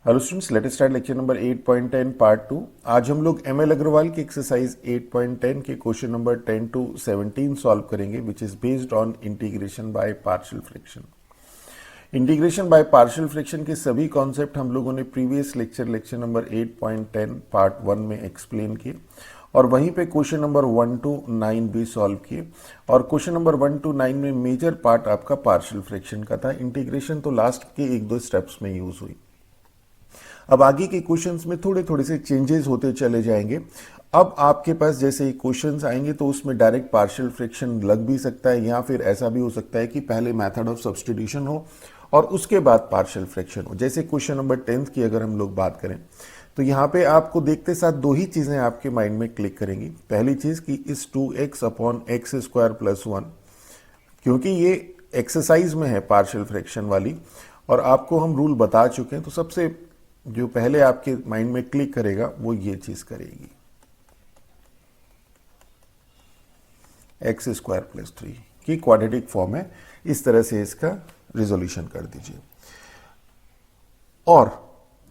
Hello students, let us start lecture number 8.10 part 2। आज हम लोग एम एल अग्रवाल की एक्सरसाइज 8.10 के क्वेश्चन नंबर 10 to 17 सॉल्व करेंगे, which is based on integration by partial fraction. Integration by partial fraction के सभी concept हम लोगों ने प्रीवियस लेक्चर नंबर 8.10 पार्ट 1 में एक्सप्लेन किए और वहीं पे क्वेश्चन नंबर 1 to 9 भी सॉल्व किए। और क्वेश्चन नंबर 1 to 9 में मेजर पार्ट आपका पार्शियल फ्रैक्शन का था। इंटीग्रेशन तो लास्ट के एक दो स्टेप्स में यूज हुई। अब आगे के क्वेश्चंस में थोड़े थोड़े से चेंजेस होते चले जाएंगे। अब आपके पास जैसे ही क्वेश्चंस आएंगे तो उसमें डायरेक्ट पार्शियल फ्रैक्शन लग भी सकता है, या फिर ऐसा भी हो सकता है कि पहले मेथड ऑफ सब्स्टिट्यूशन हो और उसके बाद पार्शियल फ्रैक्शन हो। जैसे क्वेश्चन नंबर 10 की अगर हम लोग बात करें तो यहाँ पे आपको देखते साथ दो ही चीजें आपके माइंड में क्लिक करेंगी। पहली चीज कि इस 2x upon X square plus 1, क्योंकि ये एक्सरसाइज में है पार्शियल फ्रैक्शन वाली और आपको हम रूल बता चुके हैं, तो सबसे जो पहले आपके माइंड में क्लिक करेगा वो ये चीज करेगी, एक्स स्क्वायर प्लस 3 की क्वाड्रेटिक फॉर्म है। इस तरह से इसका रिजोल्यूशन कर दीजिए। और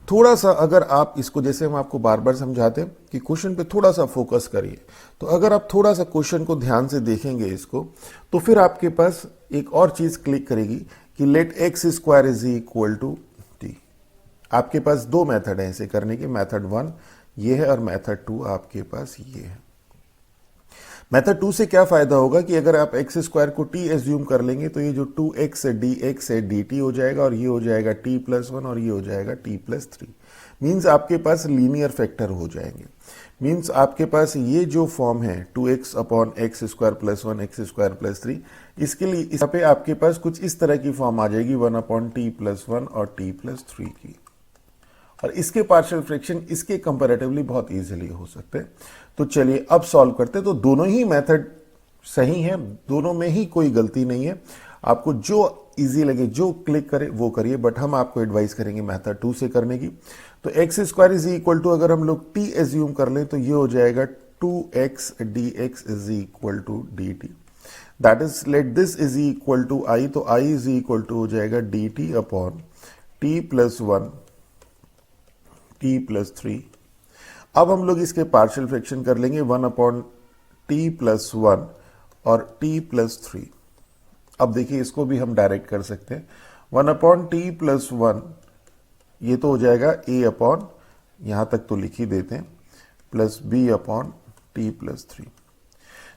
थोड़ा सा अगर आप इसको, जैसे हम आपको बार बार समझाते हैं कि क्वेश्चन पे थोड़ा सा फोकस करिए, तो अगर आप थोड़ा सा क्वेश्चन को ध्यान से देखेंगे इसको, तो फिर आपके पास एक और चीज क्लिक करेगी कि let x square is equal to t. आपके पास दो मेथड है इसे करने के। मेथड 1 ये है और मेथड 2 आपके पास ये है। मेथड 2 से क्या फायदा होगा कि अगर आप एक्स स्क्वायर को टी एज्यूम कर लेंगे तो ये जो 2x डी एक्स है डी टी हो जाएगा और ये हो जाएगा t प्लस 1 और ये हो जाएगा t प्लस 3। मीन्स आपके पास लीनियर फैक्टर हो जाएंगे। मीन्स आपके पास ये जो फॉर्म है 2x upon X square plus 1 x square plus 3, इसके लिए इस पे आपके पास कुछ इस तरह की फॉर्म आ जाएगी 1 अपॉन टी प्लस 1 और t प्लस 3 की। और इसके पार्शियल फ्रैक्शन इसके कंपैरेटिवली बहुत इजीली हो सकते हैं। तो चलिए अब सॉल्व करते हैं। तो दोनों ही मेथड सही हैं, दोनों में ही कोई गलती नहीं है। आपको जो इजी लगे, जो क्लिक करे वो करिए, बट हम आपको एडवाइस करेंगे मेथड 2 से करने की। तो x square is equal to, अगर हम लोग टी एज्यूम कर लें तो ये हो जाएगा 2x dx is equal to dt। That is let this is equal to i, तो i इज इक्वल टू हो जाएगा dt upon t plus 1 t plus 3। अब हम लोग इसके पार्शियल फ्रैक्शन कर लेंगे 1 अपॉन टी प्लस 1 और t प्लस 3। अब देखिए इसको भी हम डायरेक्ट कर सकते हैं। 1 अपॉन टी प्लस 1 ये तो हो जाएगा a अपॉन, यहां तक तो लिख ही देते हैं, plus b upon t plus 3।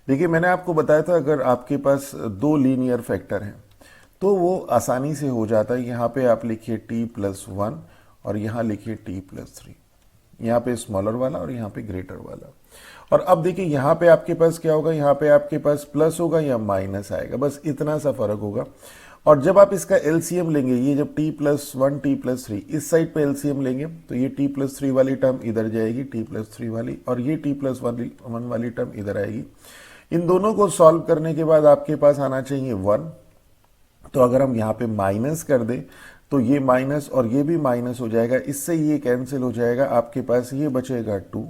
देखिए मैंने आपको बताया था अगर आपके पास दो लीनियर फैक्टर हैं तो वो आसानी से हो जाता है। यहां पे आप लिखिए t प्लस 1 और यहां लिखिए t प्लस 3, यहां पे स्मॉलर वाला और यहां पे ग्रेटर वाला। और अब देखिए यहां पे आपके पास क्या होगा, यहां पे आपके पास प्लस होगा या माइनस आएगा, बस इतना सा फर्क होगा। और जब आप इसका एलसीएम लेंगे, ये जब t प्लस 1 t प्लस 3 इस साइड पे एलसीएम लेंगे तो ये t प्लस 3 वाली टर्म इधर जाएगी, t प्लस 3 वाली, और ये t प्लस 1 वाली टर्म इधर आएगी। इन दोनों को सॉल्व करने के बाद आपके पास आना चाहिए 1। तो अगर हम यहाँ पे माइनस कर दें तो ये माइनस और ये भी माइनस हो जाएगा, इससे ये कैंसिल हो जाएगा, आपके पास ये बचेगा 2।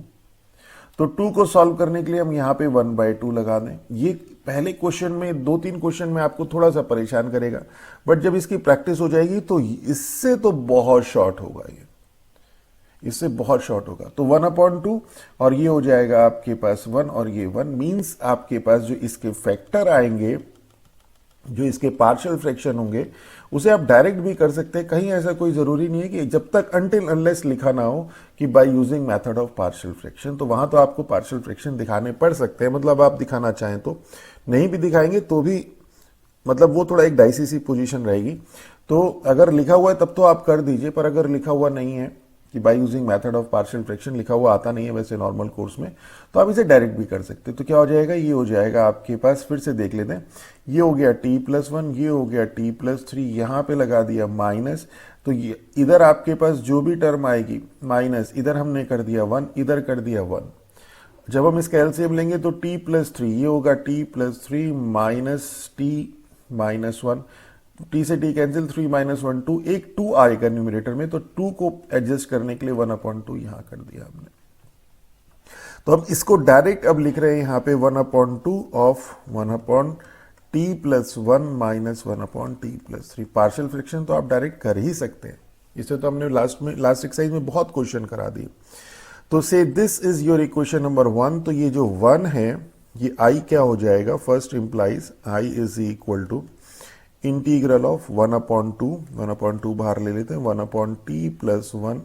तो 2 को सॉल्व करने के लिए हम यहाँ पे 1/2 लगा दें। ये पहले क्वेश्चन में, 2-3 क्वेश्चन में आपको थोड़ा सा परेशान करेगा, बट जब इसकी प्रैक्टिस हो जाएगी तो इससे तो बहुत शॉर्ट होगा, ये इससे बहुत शॉर्ट होगा। तो 1/2 और ये हो जाएगा आपके पास 1 और ये 1। मीन्स आपके पास जो इसके फैक्टर आएंगे, जो इसके पार्शियल फ्रैक्शन होंगे, उसे आप डायरेक्ट भी कर सकते हैं। कहीं ऐसा कोई जरूरी नहीं है कि जब तक अनटिल अनलेस लिखा ना हो कि by using method of partial fraction, तो वहां तो आपको पार्शियल फ्रैक्शन दिखाने पड़ सकते हैं। मतलब आप दिखाना चाहें तो, नहीं भी दिखाएंगे तो भी मतलब वो थोड़ा एक डाइसी सी पोजीशन रहेगी। तो अगर लिखा हुआ है तब तो आप कर दीजिए, पर अगर लिखा हुआ नहीं है कि by using method of partial fraction, लिखा हुआ आता नहीं है वैसे नॉर्मल कोर्स में, तो आप इसे डायरेक्ट भी कर सकते हैं। तो क्या हो जाएगा, ये हो जाएगा आपके पास, फिर से देख लेते हैं, ये हो गया t प्लस 1, ये हो गया t प्लस 3, यहां पे लगा दिया माइनस, तो ये इधर आपके पास जो भी टर्म आएगी माइनस, इधर हमने कर दिया 1, इधर कर दिया 1। जब हम इसका एलसीएम लेंगे तो t प्लस 3 ये होगा t plus 3 minus t minus 1, t से t कैंसिल, 3 माइनस 1 2, एक 2 आएगा न्यूमरेटर में, तो 2 को एडजस्ट करने के लिए 1/2 यहां कर दिया हमने। तो अब इसको डायरेक्ट अब लिख रहे हैं यहां पे 1/2 of 1 t plus 1 minus 1 t plus 3। Partial fraction तो आप डायरेक्ट कर ही सकते हैं, इसे तो हमने लास्ट एक्सरसाइज में बहुत क्वेश्चन करा दिए। तो से this is your equation number 1। तो ये जो 1 है ये i क्या हो जाएगा, first implies i is equal to integral of 1/2 बाहर ले लेते हैं, 1/t plus 1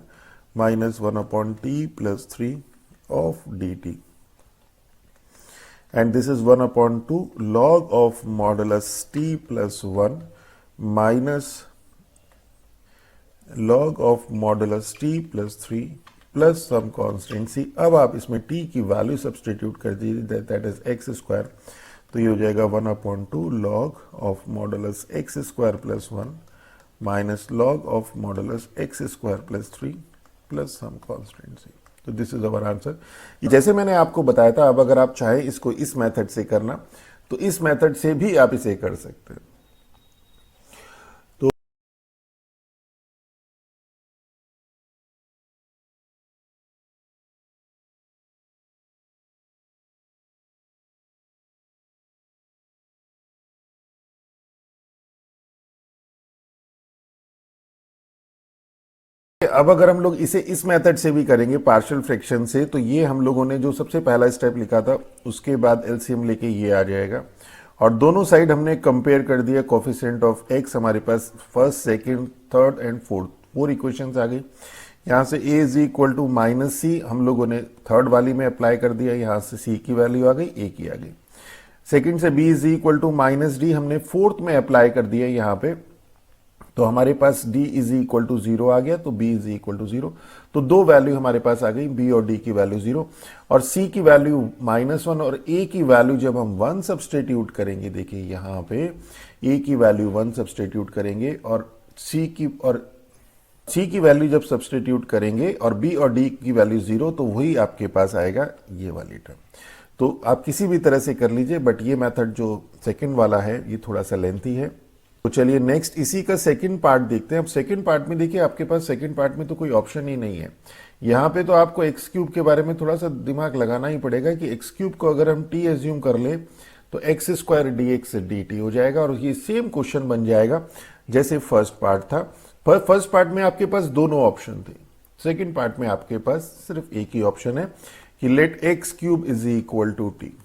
minus 1/t plus 3 of dt, and this is 1/2 log of modulus t plus 1 minus log of modulus t plus 3 plus some constant c। अब आप इसमें t की value substitute कर दीजिए, दैट इज एक्स स्क्वायर। तो ये हो जाएगा 1/2 log of modulus x square plus 1 माइनस log of modulus x square plus 3 plus some constant c। तो दिस इज अवर आंसर। जैसे मैंने आपको बताया था, अब अगर आप चाहें इसको इस मेथड से करना तो इस मेथड से भी आप इसे कर सकते हैं। तो अब अगर हम लोग इसे इस मेथड से भी करेंगे पार्शियल फ्रैक्शन से, तो ये हम लोगों ने जो सबसे पहला स्टेप लिखा था उसके बाद एलसीएम लेके ये आ जाएगा, और दोनों साइड हमने कंपेयर कर दिया। कोफिशिएंट ऑफ एक्स हमारे पास first, second, third and fourth 4 equations आ गई। यहाँ से a is equal to minus C हम लोगों ने थर्ड वाली में अप्लाई कर दिया, यहाँ से c की वैल्यू आ गई, a की आ गई। सेकंड से b is equal to minus d हमने फोर्थ में अप्लाई कर दिया यहाँ पे, तो हमारे पास d इज इक्वल टू 0 आ गया, तो b इज इक्वल टू 0। तो दो वैल्यू हमारे पास आ गई, b और d की वैल्यू 0 और c की वैल्यू -1 और a की वैल्यू जब हम 1 सब्सटीट्यूट करेंगे, देखिए यहाँ पे a की वैल्यू 1 सब्सटीट्यूट करेंगे और c की वैल्यू जब सब्सटीट्यूट करेंगे और b और d की वैल्यू 0, तो वही आपके पास आएगा ये वाली टर्म। तो आप किसी भी तरह से कर लीजिए, बट ये मेथड जो सेकंड वाला है ये थोड़ा सा लेंथी है। तो चलिए नेक्स्ट इसी का सेकंड पार्ट देखते हैं। अब सेकंड पार्ट में देखिए आपके पास सेकंड पार्ट में तो कोई ऑप्शन ही नहीं है। यहाँ पे तो आपको एक्स क्यूब के बारे में थोड़ा सा दिमाग लगाना ही पड़ेगा कि एक्स क्यूब को अगर हम टी एज्यूम कर ले तो x square D x D T हो जाएगा, और ये सेम क्वेश्चन बन जाएगा जैसे फर्स्ट पार्ट था। फर्स्ट पार्ट में आपके पास दोनों ऑप्शन थे, सेकेंड पार्ट में आपके पास सिर्फ एक ही ऑप्शन है कि let x cube is equal to T.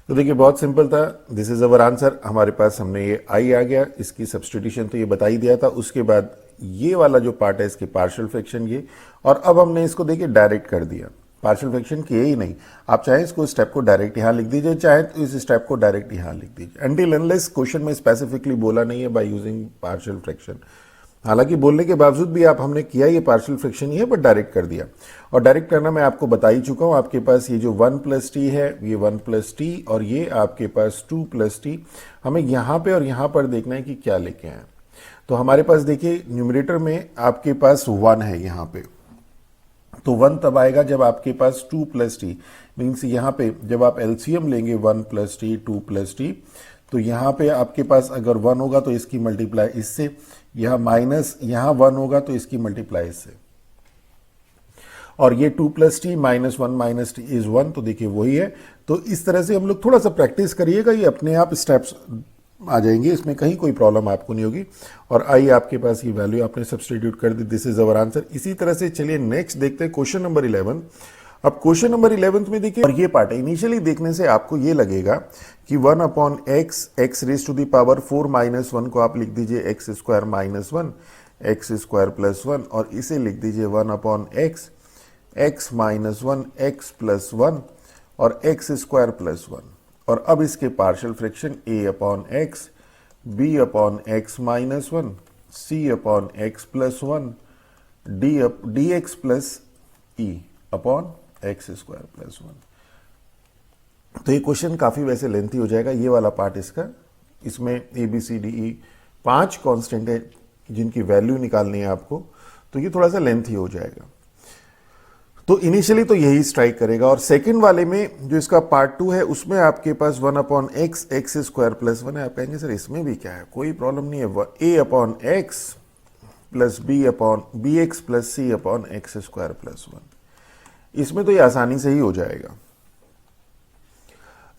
तो देखिए बहुत सिंपल था, दिस इज अवर आंसर। हमारे पास हमने ये आई आ गया, इसकी सब्सटीट्यूशन तो ये बता ही दिया था। उसके बाद ये वाला जो पार्ट है इसके पार्शियल फ्रैक्शन ये, और अब हमने इसको देखिए डायरेक्ट कर दिया, पार्शियल फ्रैक्शन किए ही नहीं। आप चाहे इसको स्टेप को डायरेक्ट यहाँ लिख दीजिए, चाहे तो इस स्टेप को डायरेक्ट यहाँ लिख दीजिए, अनटिल अनलेस क्वेश्चन में स्पेसिफिकली बोला नहीं है बाय यूजिंग पार्शियल फ्रैक्शन। हालांकि बोलने के बावजूद भी आप हमने किया ये पार्शियल फ्रैक्शन ही है, बट डायरेक्ट कर दिया। और डायरेक्ट करना मैं आपको बता ही चुका हूं। आपके पास ये जो 1 प्लस टी है ये 1 प्लस टी, और ये आपके पास 2 प्लस टी। हमें यहां पे और यहां पर देखना है कि क्या लेके आए। तो हमारे पास देखिए न्यूमरेटर में आपके पास 1 है यहां पे, तो 1 तब आएगा जब आपके पास 2 प्लस टी, मीन्स यहाँ पे जब आप एलसीएम लेंगे 1 प्लस टी 2 प्लस टी, तो यहाँ पे आपके पास अगर 1 होगा तो इसकी मल्टीप्लाई इससे, यहाँ माइनस यहाँ 1 होगा तो इसकी मल्टीप्लाई इससे, और ये 2 plus T -1 minus T is 1, तो देखिए वही है। तो इस तरह से हम लोग थोड़ा सा प्रैक्टिस करिएगा, ये अपने आप स्टेप्स आ जाएंगे, इसमें कहीं कोई प्रॉब्लम आपको नहीं होगी। और आई आपके पास ये वैल्यू आपने सब्सटीट्यूट कर दी, दिस इज अवर आंसर। इसी तरह से चलिए नेक्स्ट देखते हैं क्वेश्चन नंबर 11। अब क्वेश्चन नंबर 11 में देखिए, और ये पार्ट है, इनिशियली देखने से आपको ये लगेगा कि 1/x x raise to the power 4 - 1 को आप लिख दीजिए x square -1 x square plus 1, और इसे लिख दीजिए 1/x x -1 x प्लस 1 और x स्क्वायर प्लस 1। और अब इसके partial fraction a/x b/x -1 c/x plus 1 dx plus e upon X square plus 1। तो ये क्वेश्चन काफी वैसे लेंथी हो जाएगा, ये वाला पार्ट इसका। इसमें a b c d e 5 constant है जिनकी वैल्यू निकालनी है आपको, तो ये थोड़ा सा लेंथी हो जाएगा। तो इनिशियली तो यही स्ट्राइक करेगा। और सेकंड वाले में जो इसका पार्ट 2 है उसमें आपके पास 1/x एक्स स्क्वायर प्लस 1 है। आप कहेंगे सर इसमें भी क्या है, कोई प्रॉब्लम नहीं है, a/x plus B X plus C upon X square plus 1, इसमें तो ये आसानी से ही हो जाएगा,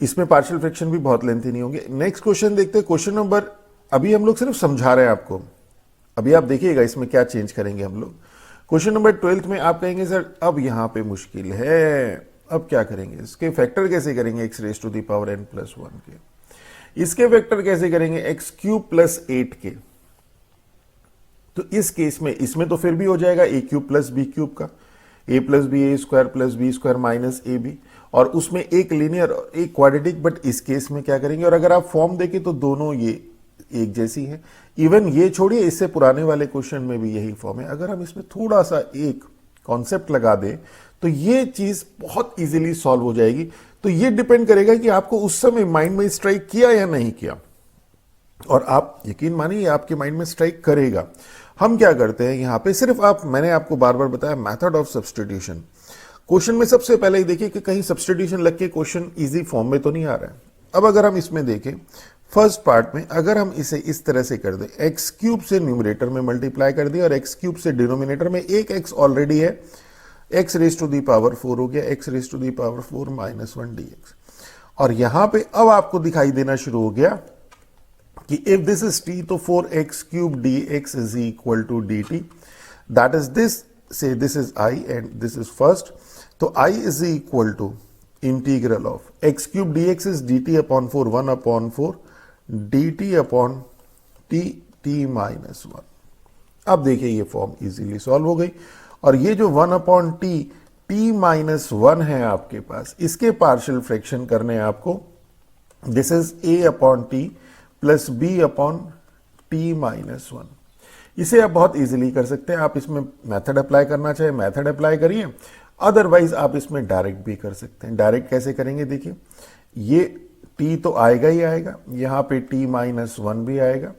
इसमें पार्शियल फ्रैक्शन भी बहुत लेंथी नहीं होंगे। नेक्स्ट क्वेश्चन देखते हैं, क्वेश्चन नंबर, अभी हम लोग सिर्फ समझा रहे हैं आपको, अभी आप देखिएगा इसमें क्या चेंज करेंगे हम लोग। क्वेश्चन नंबर 12 में आप कहेंगे सर अब यहां पे मुश्किल है, अब क्या करेंगे, इसके फैक्टर कैसे करेंगे x raise to the power n plus 1 के, इसके फैक्टर कैसे करेंगे x क्यूब प्लस 8 के। तो इस केस में इसमें तो फिर भी हो जाएगा a cube plus b cube का, a plus b a square plus b square minus a b, और उसमें एक लीनियर एक क्वाड्रेटिक, बट इस केस में क्या करेंगे, और अगर आप फॉर्म देखें तो दोनों ये एक जैसी है। इवन ये छोड़िए, इससे पुराने वाले क्वेश्चन में भी यही फॉर्म है। अगर हम इसमें थोड़ा सा एक कॉन्सेप्ट लगा दें तो ये चीज बहुत इजीली सॉल्व हो जाएगी। तो ये डिपेंड करेगा कि आपको उस समय माइंड में स्ट्राइक किया या नहीं किया, और आप यकीन मानिए आपके माइंड में स्ट्राइक करेगा। हम क्या करते हैं यहां पे, सिर्फ मैंने आपको बार बार बताया मेथड ऑफ सब्स्टिट्यूशन। क्वेश्चन में सबसे पहले ही देखिए कि कहीं सब्स्टिट्यूशन लग के क्वेश्चन इजी फॉर्म में तो नहीं आ रहा है। अब अगर हम इसमें देखें फर्स्ट पार्ट में, अगर हम इसे इस तरह से कर दें, एक्स क्यूब से न्यूमरेटर में मल्टीप्लाई कर दिया और एक्स क्यूब से डिनोमिनेटर में एक एक्स ऑलरेडी है, x raise to the power 4 हो गया, x raise to the power 4 minus 1 dx। और यहां पे अब आपको दिखाई देना शुरू हो गया कि इफ दिस इज t तो 4x cube dx is equal to dt, that is this, say this is i and this is first, तो i is equal to integral of x cube dx is dt upon 4 1/4 dt upon t minus 1। अब देखिए ये form easily solve हो गई, और ये जो 1/t t minus 1 है आपके पास, इसके पार्शियल फ्रैक्शन करने हैं आपको, this is a upon t plus b upon t minus 1। इसे आप बहुत इजीली कर सकते हैं। आप इसमें मेथड अप्लाई करना चाहे मेथड अप्लाई करिए, अदरवाइज आप इसमें डायरेक्ट भी कर सकते हैं। डायरेक्ट कैसे करेंगे, देखिए ये t तो आएगा ही आएगा, यहां पे t माइनस 1 भी आएगा।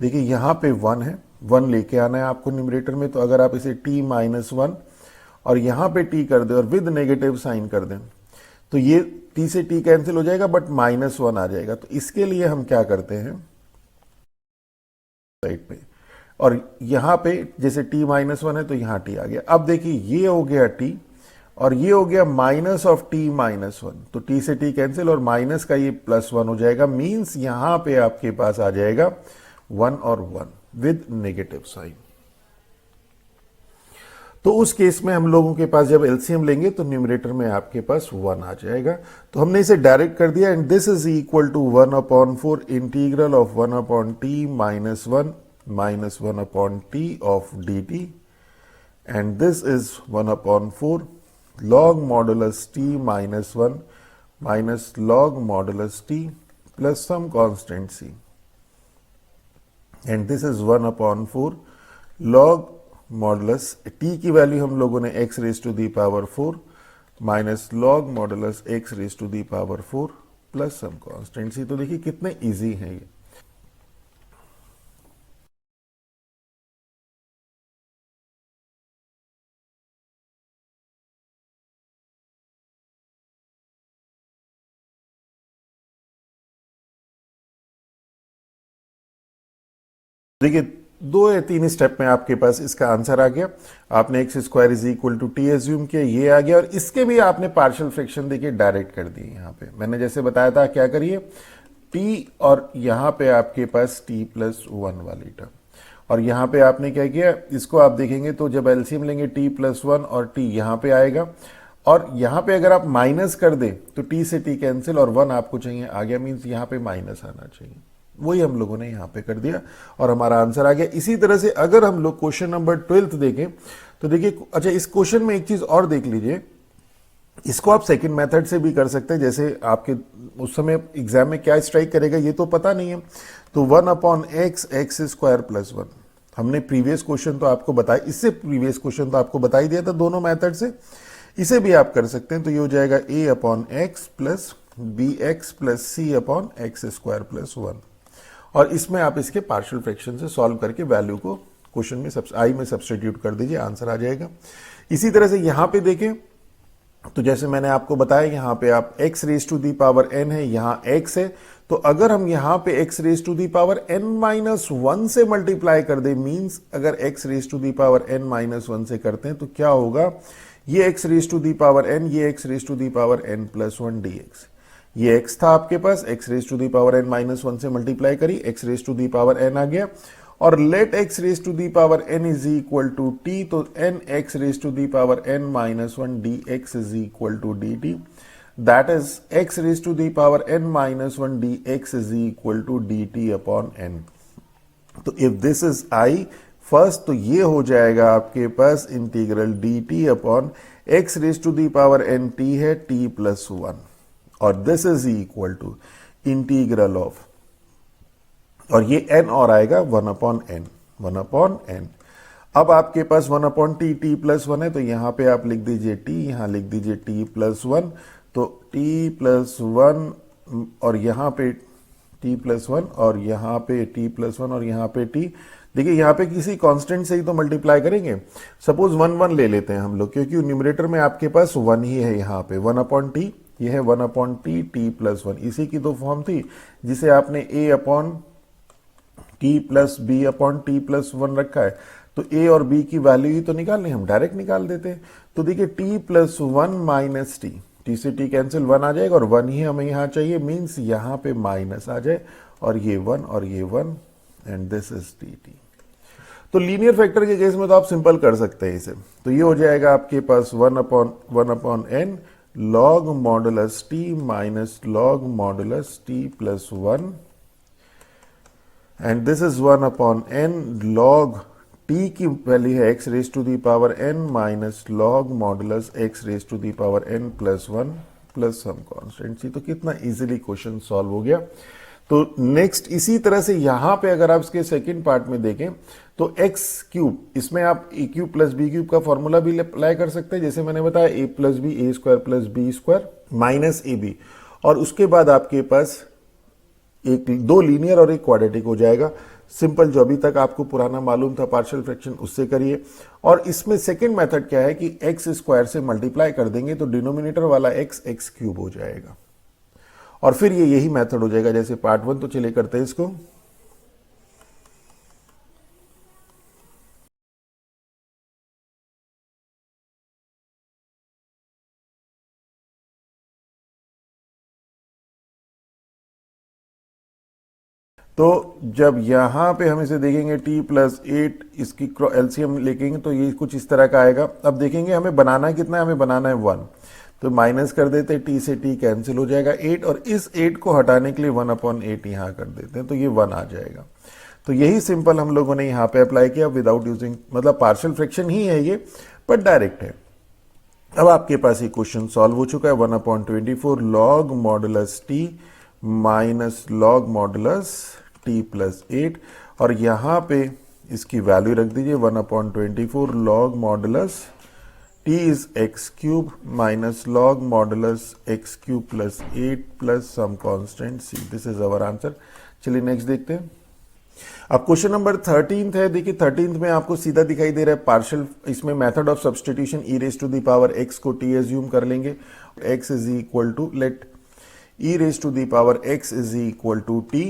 देखिए यहां पे 1 है, 1 लेके आना है आपको न्यूमरेटर में, तो अगर आप इसे t माइनस 1 और यहां पे t कर दें और विद नेगेटिव साइन कर दें तो ये t से t कैंसिल हो जाएगा, बट माइनस 1 आ जाएगा। तो इसके लिए हम क्या करते हैं साइड पे, और यहां पे जैसे t माइनस 1 है तो यहां t आ गया। अब देखिए ये हो गया t और ये हो गया माइनस ऑफ t माइनस 1, तो t से t कैंसिल और माइनस का ये प्लस 1 हो जाएगा, मींस यहां पे आपके पास आ जाएगा 1 और 1 विद नेगेटिव साइन। तो उस केस में हम लोगों के पास जब एलसीएम लेंगे तो न्यूमरेटर में आपके पास 1 आ जाएगा। तो हमने इसे डायरेक्ट कर दिया, and this is equal to 1/4 integral of 1/t minus 1 minus 1/t of dt, and this is 1/4 log modulus t minus 1 minus log modulus t plus some constant c, and this is 1/4 log modulus t की value हम लोगों ने x raise to the power 4 minus log modulus x raise to the power 4 plus some constant c। तो देखिए कितने easy है ये। देखिए 2 या 3 स्टेप में आपके पास इसका आंसर आ गया। आपने x square is equal to t assume किया, ये आ गया, और इसके भी आपने पार्शियल फ्रैक्शन देखिए डायरेक्ट कर दिए। यहाँ पे मैंने जैसे बताया था क्या करिए, टी और यहाँ पे आपके पास टी प्लस 1 वाली टर्म, और यहाँ पे आपने क्या किया, इसको आप देखेंगे तो जब एलसीएम लेंगे टी प्लस 1 और टी यहाँ पे आएगा, और यहाँ पे अगर आप माइनस कर दें तो टी से टी कैंसिल और 1 आपको चाहिए आ गया, मीन्स यहाँ पे माइनस आना चाहिए। वही हम लोगों ने यहां पे कर दिया और हमारा आंसर आ गया। इसी तरह से अगर हम लोग क्वेश्चन नंबर 12 देखें तो देखिए, अच्छा इस क्वेश्चन में एक चीज और देख लीजिए, इसको आप सेकंड मेथड से भी कर सकते हैं। जैसे आपके उस समय एग्जाम में क्या स्ट्राइक करेगा ये तो पता नहीं है, तो 1/x एक्स स्क्वायर प्लस 1 हमने प्रीवियस क्वेश्चन तो आपको बताया, इससे प्रीवियस क्वेश्चन तो आपको बता ही दिया था दोनों मेथड से। इसे भी आप कर सकते हैं, तो ये हो जाएगा a/x plus bx plus c/x square plus 1, और इसमें आप इसके पार्शियल फ्रैक्शन से सॉल्व करके वैल्यू को क्वेश्चन में आई में सब्स्टिट्यूट कर दीजिए, आंसर आ जाएगा। इसी तरह से यहां पे देखें तो जैसे मैंने आपको बताया यहाँ पे आप x raise to the power n है, यहाँ x है, तो अगर हम यहाँ पे x raise to the power n minus one से मल्टीप्लाई कर दे, मीन्स अगर x raise to the power n minus one से करते हैं तो क्या होगा, ये x raise to the power n, ये x raise to the power n plus one dx, ये x था आपके पास, x raise to the power n minus one से मल्टीप्लाई करी, x raise to the power n आ गया, और let x raise to the power n is equal to t, तो n x raise to the power n minus one dx is equal to dt, that is x raise to the power n minus one dx is equal to dt upon n। तो if this is i first, तो ये हो जाएगा आपके पास integral dt upon x raise to the power n t है t plus one, और this is equal to integral of, और ये n और आएगा one upon N, one upon N. अब आपके पास one upon T, T plus one है, तो यहां पे आप लिख दीजिए t, यहां लिख दीजिए t प्लस वन, तो t प्लस वन और यहां पे t प्लस वन, और यहां पे t प्लस वन, और यहां पे t। देखिए यहां पे किसी कांस्टेंट से ही तो मल्टीप्लाई करेंगे, सपोज वन वन ले लेते हैं हम लोग, क्योंकि न्यूमरेटर में आपके पास वन ही है, यहाँ पे वन अपॉन टी, ये है one upon T, T plus one, इसी की तो फॉर्म थी जिसे आपने a upon t plus b upon t plus one रखा है। तो a और b की वैल्यू ही तो निकालनी, हम डायरेक्ट निकाल देते हैं। तो देखिए t plus one minus T, T से टी कैंसिल, वन आ जाएगा, और वन ही हमें यहाँ चाहिए, मीन्स यहाँ पे माइनस आ जाए, और ये वन और ये one, and this is dt। तो लीनियर फैक्टर के केस में तो आप सिंपल कर सकते हैं इसे, तो ये हो जाएगा आपके पास one upon N log modulus T minus log modulus T plus one, and this is one upon N log t की वैल्यू है x raise to the power n minus log modulus x raise to the power n plus one plus some constant. तो कितना easily question solve हो गया। तो next इसी तरह से यहां पे अगर आप इसके सेकंड पार्ट में देखें तो x क्यूब, इसमें आप a cube plus b cube का फॉर्मूला भी अप्लाई कर सकते हैं, जैसे मैंने बताया a plus b, a square plus b square minus a b, और उसके बाद आपके पास एक दो लीनियर और एक क्वाड्रेटिक हो जाएगा। सिंपल, जो अभी तक आपको पुराना मालूम था पार्शियल फ्रैक्शन, उससे करिए। और इसमें सेकंड मेथड क्या है कि एक्स स्क्वायर से मल्टीप्लाई कर देंगे तो डिनोमिनेटर वाला एक्स एक्स क्यूब हो जाएगा, और फिर ये यही मेथड हो जाएगा जैसे पार्ट वन। तो चलिए करते हैं इसको। तो जब यहां पे हम इसे देखेंगे t प्लस एट, इसकी एलसीएम लेंगे तो ये कुछ इस तरह का आएगा। अब देखेंगे हमें बनाना कितना है, हमें बनाना है 1, तो माइनस कर देते हैं, t से t कैंसिल हो जाएगा 8, और इस 8 को हटाने के लिए 1/8 यहां कर देते हैं, तो ये 1 आ जाएगा। तो यही सिंपल हम लोगों ने यहाँ पे अप्लाई किया विदाउट यूजिंग, मतलब पार्शियल फ्रैक्शन ही है ये, पर डायरेक्ट है। अब आपके पास ये क्वेश्चन सॉल्व हो चुका है। 1/24 log modulus t minus log modulus t plus 8, और यहां पे इसकी वैल्यू रख दीजिए 1/24 log modulus t is x cube minus log modulus x cube plus 8 plus some constant c। This is our answer. चलिए नेक्स्ट देखते हैं। अब क्वेश्चन नंबर 13 है। देखिए 13 में आपको सीधा दिखाई दे रहा है पार्शियल, इसमें method of substitution e raise to the power x को t एज्यूम कर लेंगे। x is equal to, let e raise to the power x is equal to t,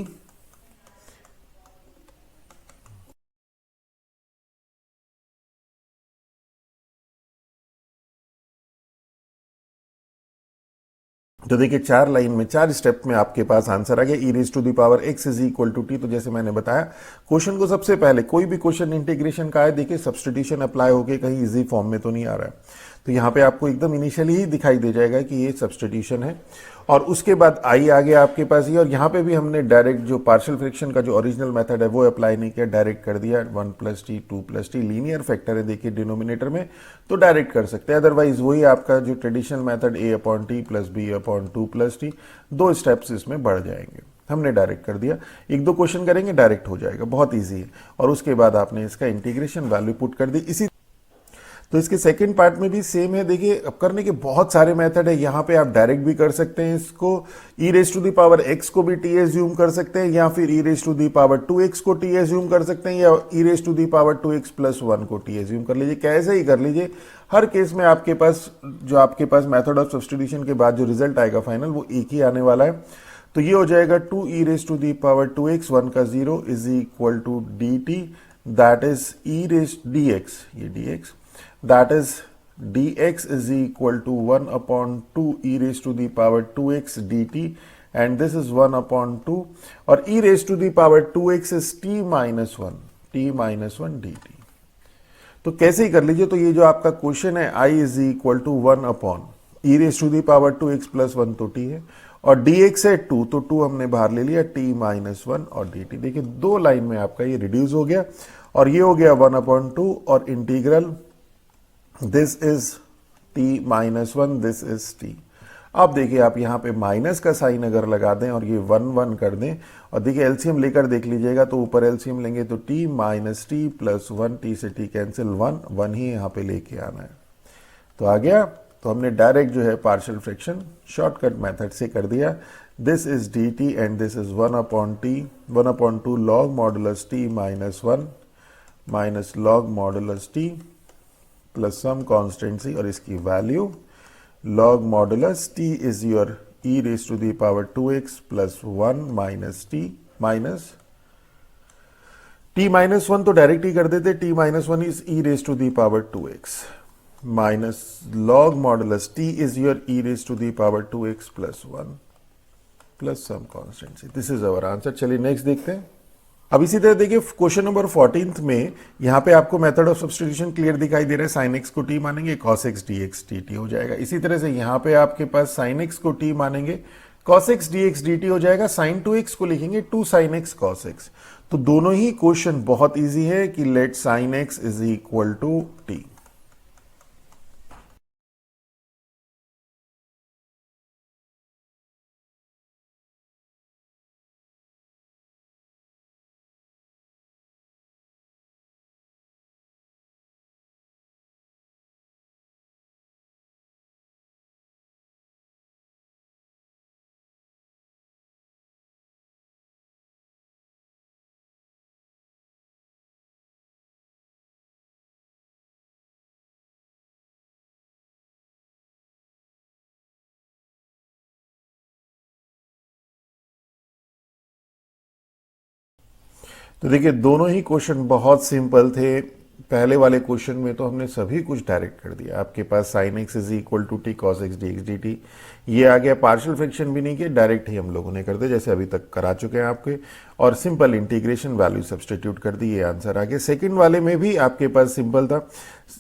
तो देखिए 4 लाइन में 4 स्टेप में आपके पास आंसर आ गया। E raise to the power X is equal to T. तो जैसे मैंने बताया क्वेश्चन को सबसे पहले, कोई भी क्वेश्चन इंटीग्रेशन का है, देखिए सब्सटीट्यूशन अप्लाई होके कहीं इजी फॉर्म में तो नहीं आ रहा है, तो यहाँ पे आपको एकदम इनिशियली ही दिखाई दे जाएगा कि ये सब्सटीट्यूशन है, और उसके बाद आई आ गया आपके पास ये, और यहाँ पे भी हमने डायरेक्ट जो पार्शियल फ्रैक्शन का जो ओरिजिनल मेथड है वो अप्लाई नहीं किया, डायरेक्ट कर दिया 1 plus t 2 plus T, linear factor है देखिए डिनोमिनेटर में, तो डायरेक्ट कर सकते हैं। अदरवाइज वही आपका जो traditional method a upon t plus b upon 2 plus t, 2 steps इसमें बढ़ जाएंगे। हमने डायरेक्ट कर दिया, 1-2 क्वेश्चन करेंगे डायरेक्ट हो जाएगा, बहुत ईजी है। और उसके बाद आपने इसका इंटीग्रेशन वैल्यू पुट कर दी। इसी तो इसके सेकंड पार्ट में भी सेम है। देखिए अब करने के बहुत सारे मेथड है, यहाँ पे आप डायरेक्ट भी कर सकते हैं इसको, e raise to the power x को भी t एज्यूम कर सकते हैं, या फिर e raise to the power 2x को t एज्यूम कर सकते हैं, या e raise to the power 2x plus 1 को t एज्यूम कर लीजिए, कैसे ही कर लीजिए, हर केस में आपके पास जो आपके पास मेथड ऑफ सब्स्टिट्यूशन के बाद जो रिजल्ट आएगा फाइनल वो एक ही आने वाला है। तो ये हो जाएगा 2 e raise to the power 2x 1 का 0 is equal to D t, that is e raise d x, ये dx, that is dx is equal to 1 upon 2 e raised to the power 2x dt, and this is 1 upon 2, और e raised to the power 2x is t minus 1 dt। तो कैसे ही कर लीजिए, तो ये जो आपका क्वेश्चन है i is equal to 1 upon e raised to the power 2x plus 1 तो t है, और dx है 2, तो 2 हमने बाहर ले लिया, t minus 1 और dt। देखिए दो लाइन में आपका ये रिड्यूस हो गया, और ये हो गया 1 upon 2, और integral this is t minus 1, this is t। अब देखिए आप यहां पे माइनस का साइन अगर लगा दें और ये 1 1 कर दें, और देखिए एलसीएम लेकर देख लीजिएगा, तो ऊपर एलसीएम लेंगे तो t minus T plus 1, t से t कैंसिल, 1 1 ही यहां पे लेके आना है। तो आ गया, तो हमने डायरेक्ट जो है पार्शियल फ्रैक्शन शॉर्टकट मेथड से कर दिया। This is d t and this is 1 upon t, 1 upon 2 log modulus T minus 1 minus log modulus T plus some constant c, और इसकी value log modulus t is your e raise to the power 2x plus 1 minus t minus t minus 1 तो direct ही कर देते, t minus 1 is e raise to the power 2x minus log modulus t is your e raise to the power 2x plus 1 plus some constant c. This is our answer. चलिए next देखते हैं। अब इसी तरह देखिए क्वेश्चन नंबर 14 में यहाँ पे आपको मेथड ऑफ सब्स्टिट्यूशन क्लियर दिखाई दे रहा है। साइन एक्स को टी मानेंगे, cos x D x D T हो जाएगा। इसी तरह से यहाँ पे आपके पास साइन एक्स को टी मानेंगे, कॉस एक्स डी टी हो जाएगा। साइन 2x को लिखेंगे 2 साइन एक्स कॉस एक्स। तो दोनों ही क्वेश्चन बहुत ईजी है कि let sine x is equal to T. तो देखिए दोनों ही क्वेश्चन बहुत सिंपल थे। पहले वाले क्वेश्चन में तो हमने सभी कुछ डायरेक्ट कर दिया। आपके पास sine x is equal to T cos x D T, ये आ गया। पार्शियल फ्रैक्शन भी नहीं किया, डायरेक्ट ही हम लोगों ने कर दिया जैसे अभी तक करा चुके हैं आपके, और सिंपल इंटीग्रेशन वैल्यू सब्सटीट्यूट कर दी, ये आंसर आ गया। सेकंड वाले में भी आपके पास सिंपल था।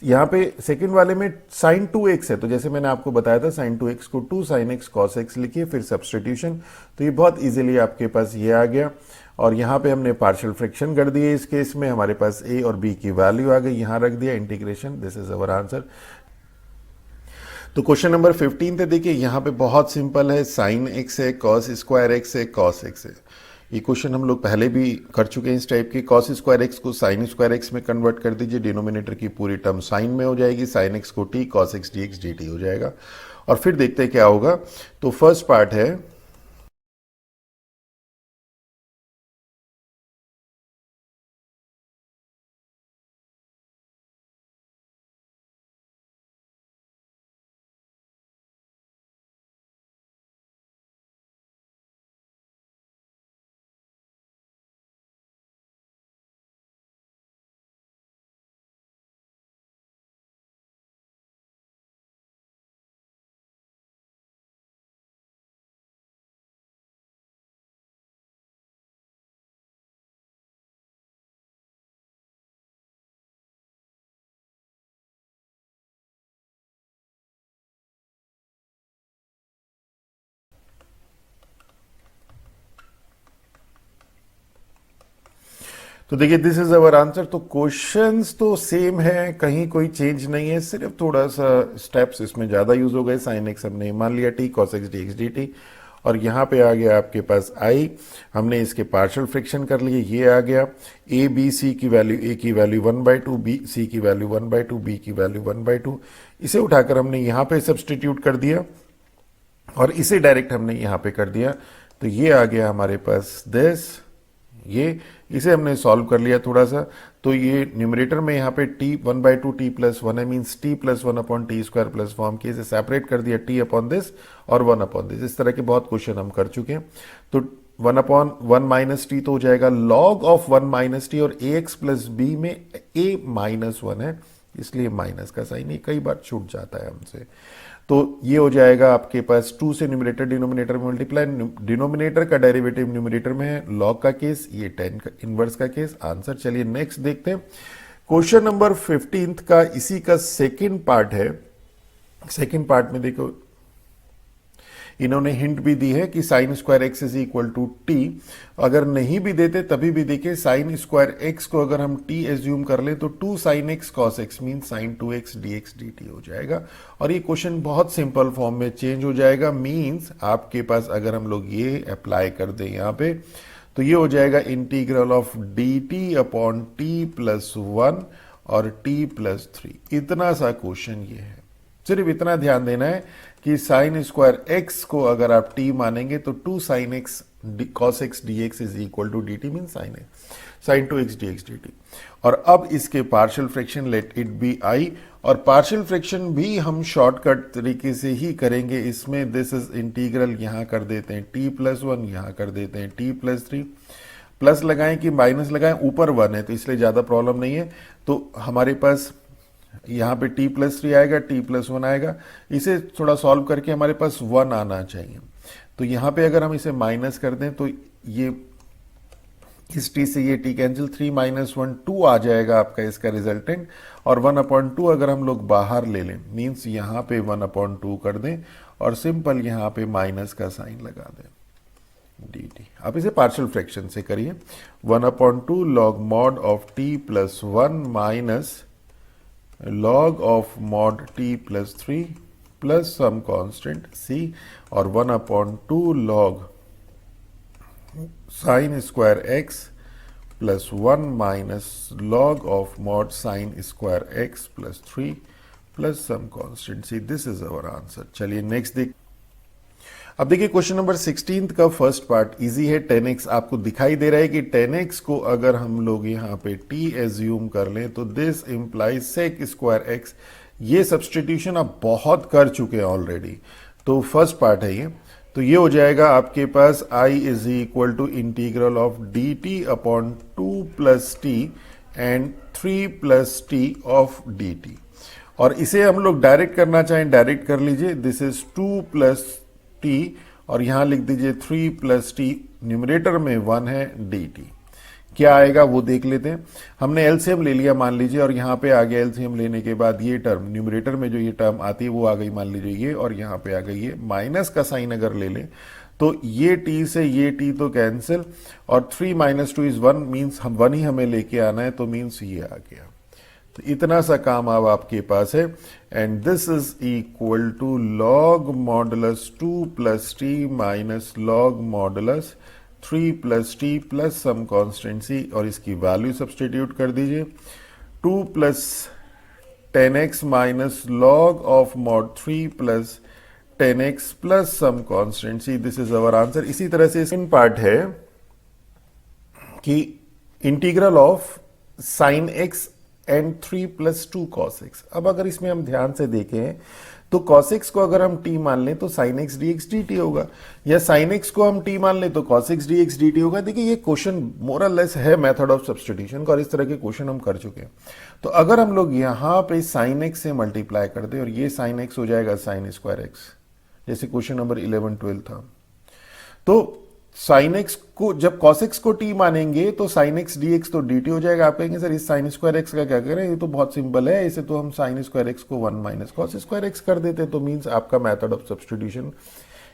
यहाँ पे सेकंड वाले में साइन 2x है, तो जैसे मैंने आपको बताया था साइन 2x को 2 साइन एक्स कॉस एक्स लिखिए, फिर सब्सटीट्यूशन, तो ये बहुत इजीली आपके पास ये आ गया। और यहाँ पे हमने पार्शियल फ्रैक्शन कर दिए। इस केस में हमारे पास a और b की वैल्यू आ गई, यहाँ रख दिया integration. This is our answer. तो क्वेश्चन नंबर 15 थे। देखिए यहाँ पे बहुत सिंपल है, साइन एक्स है, कॉस स्क्वायर एक्स है, कॉस एक्स है। ये क्वेश्चन हम लोग पहले भी कर चुके हैं इस टाइप के। कॉस स्क्वायर एक्स को साइन स्क्वायर एक्स में कन्वर्ट कर दीजिए, डिनोमिनेटर की पूरी टर्म साइन में हो जाएगी, साइन एक्स को T, cos x D T हो जाएगा। और फिर देखते हैं क्या होगा। तो फर्स्ट पार्ट है तो देखिए दिस इज अवर आंसर। तो क्वेश्चंस तो सेम है, कहीं कोई चेंज नहीं है, सिर्फ थोड़ा सा स्टेप्स इसमें ज्यादा यूज हो गए। साइन एक्स हमने मान लिया T, cos x D t, और यहाँ पे आ गया आपके पास आई, हमने इसके पार्शियल फ्रैक्शन कर लिए, ये आ गया। ए बी सी की वैल्यू, ए की वैल्यू 1/2, बी सी की वैल्यू 1/2, बी की वैल्यू 1/2, इसे उठाकर हमने यहाँ पे सब्सटीट्यूट कर दिया, और इसे डायरेक्ट हमने यहाँ पे कर दिया। तो ये आ गया हमारे पास दिस, ये इसे हमने सॉल्व कर लिया थोड़ा सा। तो ये न्यूमरेटर में यहाँ पे t 1/2 t प्लस 1 है, means t plus 1 upon T square plus form की, इसे सेपरेट कर दिया t अपॉन दिस और 1 अपॉन दिस। इस तरह के बहुत क्वेश्चन हम कर चुके हैं। तो 1 अपॉन 1 माइनस टी तो हो जाएगा लॉग ऑफ 1 माइनस टी, और ए एक्स प्लस बी में a माइनस 1 है, इसलिए माइनस का साइन ये कई बार छूट जाता है हमसे। तो ये हो जाएगा आपके पास 2 से न्यूमरेटर डिनोमिनेटर में मल्टीप्लाई, डिनोमिनेटर का डेरिवेटिव न्यूमरेटर में है, लॉग का केस, ये tan का इनवर्स का केस। आंसर चलिए नेक्स्ट देखते हैं। क्वेश्चन नंबर 15 का इसी का सेकंड पार्ट है। सेकंड पार्ट में देखो इन्होंने हिंट भी दी है कि sine square x is equal to t. अगर नहीं भी देते तभी भी देखिए, साइन स्क्वायर एक्स को अगर हम टी एज्यूम कर ले तो 2 sine x cos x mean sine 2x dx dt हो जाएगा, और ये क्वेश्चन बहुत सिंपल फॉर्म में चेंज हो जाएगा। मीन्स आपके पास अगर हम लोग ये अप्लाई कर दें यहाँ पे, तो ये हो जाएगा integral of d t upon t plus 1 और टी प्लस 3। इतना सा क्वेश्चन ये है। सिर्फ इतना ध्यान देना है कि साइन स्क्वायर एक्स को अगर आप टी मानेंगे तो 2 sine x cos x D x is equal to D t mean sine 2x dx dt। और अब इसके partial fraction let it be i, और पार्शियल फ्रैक्शन भी हम शॉर्टकट तरीके से ही करेंगे इसमें। दिस इज इंटीग्रल, यहां कर देते हैं t प्लस 1, यहां कर देते हैं t प्लस 3। प्लस लगाएं कि माइनस लगाएं, ऊपर 1 है तो इसलिए ज्यादा प्रॉब्लम नहीं है। तो हमारे पास यहाँ पे t प्लस 3 आएगा, t प्लस 1 आएगा। इसे थोड़ा सॉल्व करके हमारे पास 1 आना चाहिए। तो यहाँ पे अगर हम इसे माइनस कर दें तो ये इस t से ये t कैंसिल, 3 माइनस 1 2 आ जाएगा आपका इसका रिजल्टेंट, और 1/2 अगर हम लोग बाहर ले लें मीन्स यहाँ पे 1/2 कर दें और सिंपल यहाँ पे माइनस का साइन लगा दें dt। आप इसे पार्शियल फ्रैक्शन से करिए। 1/2 log mod of t plus 1 माइनस log of mod t plus 3 plus some constant c, और 1/2 log sin square x plus 1 minus log of mod sin square x plus 3 plus some constant c। This is our answer। चलिए next देख। अब देखिए question number 16 का first part easy है। 10x आपको दिखाई दे रहा है कि 10x को अगर हम लोग यहाँ पे t एज्यूम कर लें तो this implies sec square x। ये सब्सटीट्यूशन आप बहुत कर चुके हैं ऑलरेडी, तो फर्स्ट पार्ट है ये। तो ये हो जाएगा आपके पास i is equal to integral of d t upon 2 plus t and 3 plus t of d t. और इसे हम लोग डायरेक्ट करना चाहें डायरेक्ट कर लीजिए। दिस इज 2 प्लस टी और यहां लिख दीजिए 3 प्लस टी, न्यूमरेटर में 1 है डी टी। क्या आएगा वो देख लेते हैं। हमने एलसीएम ले लिया मान लीजिए, और यहां पे आ गया एलसीएम लेने के बाद ये टर्म न्यूमरेटर में जो ये टर्म आती है वो आ गई मान लीजिए ये, और यहां पे आ गई ये माइनस का साइन अगर ले लें तो ये टी से ये टी तो कैंसिल, और 3 माइनस 2 इज 1 मीन्स हम 1 ही हमें लेके आना है, तो मीन्स ये आ गया। तो इतना सा काम अब आपके पास है, and this is equal to log modulus 2 plus T minus log modulus 3 plus T plus some constant C, और इसकी वैल्यू सब्सटीट्यूट कर दीजिए। 2 plus 10x minus log of mod 3 plus 10x plus some constant C. This is our answer. इसी तरह से second part है कि integral of sine X and 3 plus 2 cos X. अब अगर इसमें हम ध्यान से देखें तो कॉस एक्स को अगर हम t मान लें तो sine x D x D T होगा, या साइन एक्स को हम t मान लें तो cos x D x D T होगा। देखिए ये क्वेश्चन मोर और लेस है मेथड ऑफ सब्सटीट्यूशन का, और इस तरह के क्वेश्चन हम कर चुके हैं। तो अगर हम लोग यहां पे साइन एक्स से मल्टीप्लाई कर दें और ये साइन एक्स हो जाएगा साइन स्क्वायर एक्स, जैसे क्वेश्चन नंबर 11-12 था। तो साइन एक्स को जब कॉस एक्स को टी मानेंगे तो साइन एक्स डी एक्स तो डी टी हो जाएगा। आप कहेंगे सर इस साइन स्क्वायर एक्स का क्या करें, ये तो बहुत सिंपल है, इसे तो हम साइन स्क्वायर एक्स को 1 माइनस कॉस स्क्वायर एक्स कर देते, तो मीन्स आपका मेथड ऑफ सब्सटीट्यूशन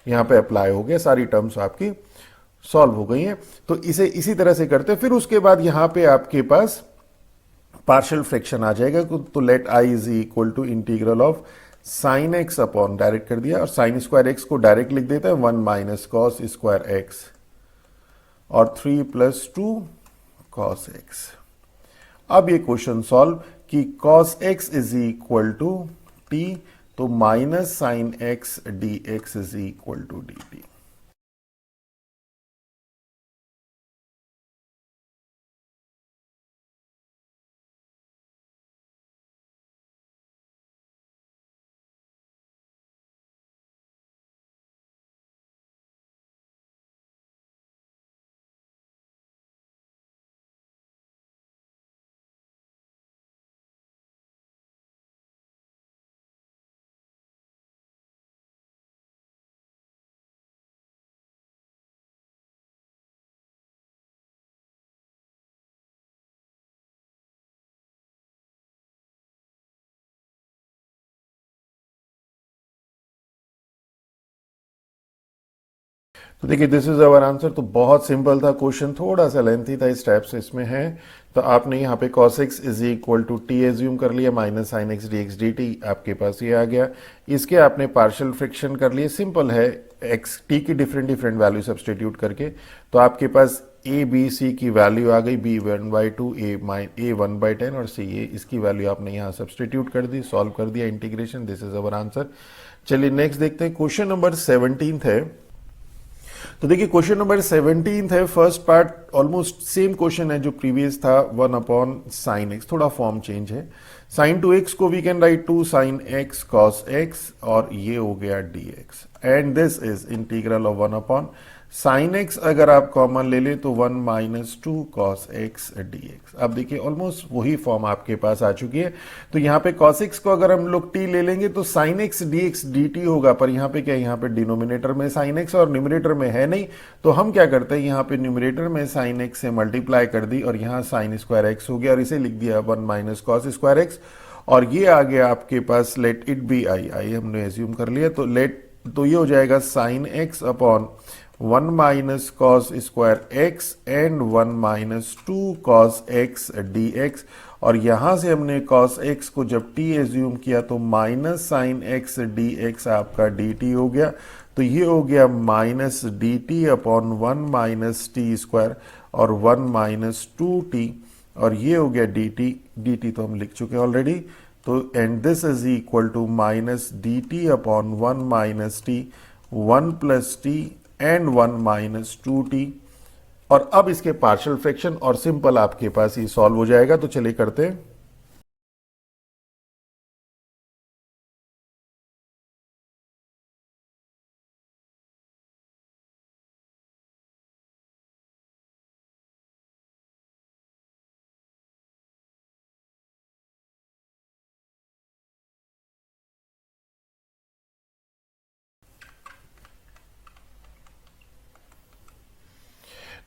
यहाँ पे अप्लाई हो गया, सारी टर्म्स आपकी सॉल्व हो गई हैं। तो इसे इसी तरह से करते, फिर उसके बाद यहाँ पे आपके पास पार्शियल फ्रैक्शन आ जाएगा। तो let i is equal to integral of sine x upon, direct कर दिया, और साइन स्क्वायर एक्स को डायरेक्ट लिख देता है 1 माइनस कॉस स्क्वायर एक्स और 3 प्लस 2 कॉस एक्स। अब ये क्वेश्चन सॉल्व कि cos X is equal to T, तो minus sine x D x is equal to D T. तो देखिए दिस इज अवर आंसर। तो बहुत सिंपल था क्वेश्चन, थोड़ा सा लेंथी था इस टाइप से इसमें है। तो आपने यहाँ पे cos x is equal to t assume कर लिया minus sine x D x D t, आपके पास ये आ गया। इसके आपने पार्शियल फ्रैक्शन कर लिए, सिंपल है, एक्स टी की डिफरेंट डिफरेंट वैल्यू सब्सटीट्यूट करके। तो आपके पास ए बी सी की वैल्यू आ गई, बी 1/2, ए 1/10 और सी ए, इसकी वैल्यू आपने यहाँ सब्सटीट्यूट कर दी, सॉल्व कर दिया integration. This is our answer. चलिए नेक्स्ट देखते हैं, क्वेश्चन नंबर 17 है। तो देखिए क्वेश्चन नंबर 17 है, first part almost same question है जो प्रीवियस था, 1/sin x, थोड़ा फॉर्म चेंज है। sin 2x को we can write to sin x cos x, और ये हो गया dx, and this is integral of 1/sin x। अगर आप कॉमन ले ले तो 1 - 2 cos x dx। अब देखिए ऑलमोस्ट वही फॉर्म आपके पास आ चुकी है। तो यहाँ पे cos x को अगर हम लोग t ले लेंगे तो sin x dx dt होगा, पर यहाँ पे क्या, यहाँ पे डिनोमिनेटर में sin x और न्यूमरेटर में है नहीं, तो हम क्या करते हैं, यहाँ पे न्यूमरेटर में sin x से मल्टीप्लाई कर दी और यहाँ sin स्क्वायर x हो गया, और इसे लिख दिया 1 - cos स्क्वायर x, और ये आ गया आपके पास लेट इट बी आई हमने एज्यूम कर लिया, तो ये हो जाएगा sin x upon 1 - cos square x and 1 - 2 cos x dx, और यहां से हमने cos x को जब t एज्यूम किया तो माइनस साइन x dx आपका dt हो गया। तो ये हो गया minus dt upon 1 - t square और 1 - 2t, और ये हो गया dt तो हम लिख चुके हैं ऑलरेडी। तो and this is equal to minus dt upon 1 - t, 1 + t and 1 - 2t, और अब इसके पार्शियल फ्रैक्शन और सिंपल आपके पास ये सॉल्व हो जाएगा। तो चलिए करते हैं।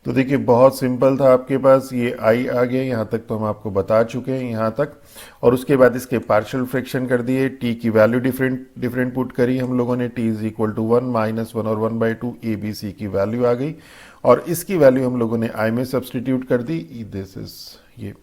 तो देखिए बहुत सिंपल था, आपके पास ये आई आ गया, यहाँ तक तो हम आपको बता चुके हैं यहाँ तक, और उसके बाद इसके पार्शियल फ्रैक्शन कर दिए, टी की वैल्यू डिफरेंट पुट करी हम लोगों ने, टी इज इक्वल टू 1 - 1 और 1/2, ए बी सी की वैल्यू आ गई, और इसकी वैल्यू हम लोगों ने आई में सब्सटीट्यूट कर दी, दिस इज ये,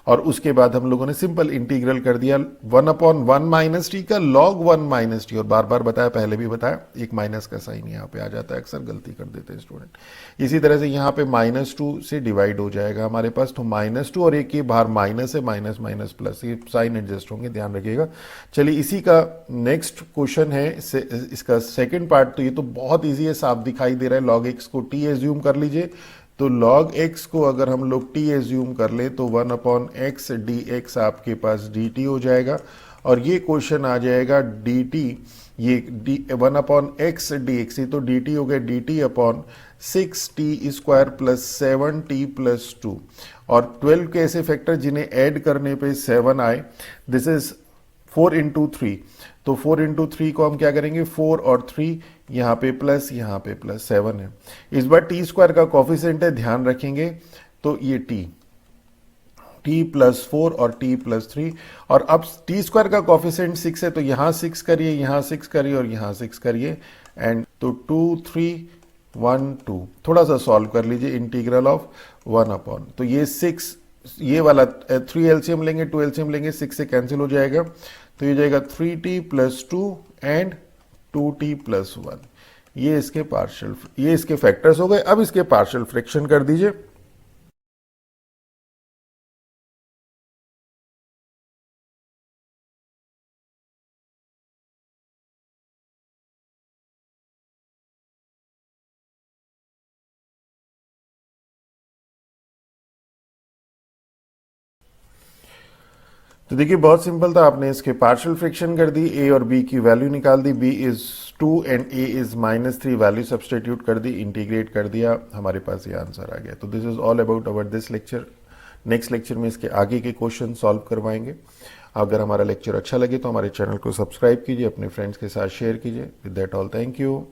और उसके बाद हम लोगों ने सिंपल इंटीग्रल कर दिया 1/1 - t का log 1 - t, और बार बार बताया, पहले भी बताया, एक माइनस का साइन यहाँ पे आ जाता है, अक्सर गलती कर देते हैं स्टूडेंट। इसी तरह से यहाँ पे -2 से डिवाइड हो जाएगा हमारे पास, तो -2 और एक के बाहर माइनस है, माइनस माइनस प्लस, ये साइन एडजस्ट होंगे, ध्यान रखिएगा। चलिए इसी का नेक्स्ट क्वेश्चन है, इसका सेकेंड पार्ट। तो ये तो बहुत ईजी है, साफ दिखाई दे रहा है, log x को t एज्यूम कर लीजिए। तो log x को अगर हम लोग t एज्यूम कर ले तो 1/x dx आपके पास dt हो जाएगा, और ये क्वेश्चन आ जाएगा dt, ये 1/x dx, ये तो dt हो गया dt upon 6t square plus 7t plus 2, और 12 के ऐसे फैक्टर जिन्हें ऐड करने पे 7 आए, दिस इज 4 × 3, तो 4 × 3 को हम क्या करेंगे, 4 और 3, यहाँ पे प्लस 7 है। इस बार टी स्क्वायर का कॉफिशिएंट है, ध्यान रखेंगे, तो ये टी प्लस 4 और टी प्लस 3, और अब टी स्क्वायर का कॉफिशिएंट 6 है, तो यहाँ 6 करिए, यहाँ 6 करिए और यहाँ 6 करिए, एंड तो 2 3 1 2, थोड़ा सा सॉल्व कर लीजिए, इंटीग्रल ऑफ 1/, तो ये 6, ये वाला 3 एलसीएम लेंगे, 2 एलसीएम लेंगे, 6 से कैंसिल हो जाएगा, तो ये जाएगा 3t + 2 एंड 2t + 1, ये इसके फैक्टर्स हो गए। अब इसके पार्शियल फ्रैक्शन कर दीजिए। तो देखिए बहुत सिंपल था, आपने इसके पार्शियल फ्रैक्शन कर दी, ए और बी की वैल्यू निकाल दी, B is 2 and A is -3, value substitute कर दी, इंटीग्रेट कर दिया, हमारे पास ये आंसर आ गया। तो this is all about our this lecture. Next lecture में इसके आगे के क्वेश्चन सॉल्व करवाएंगे। अगर हमारा लेक्चर अच्छा लगे तो हमारे चैनल को सब्सक्राइब कीजिए, अपने फ्रेंड्स के साथ शेयर कीजिए। With that all, thank you.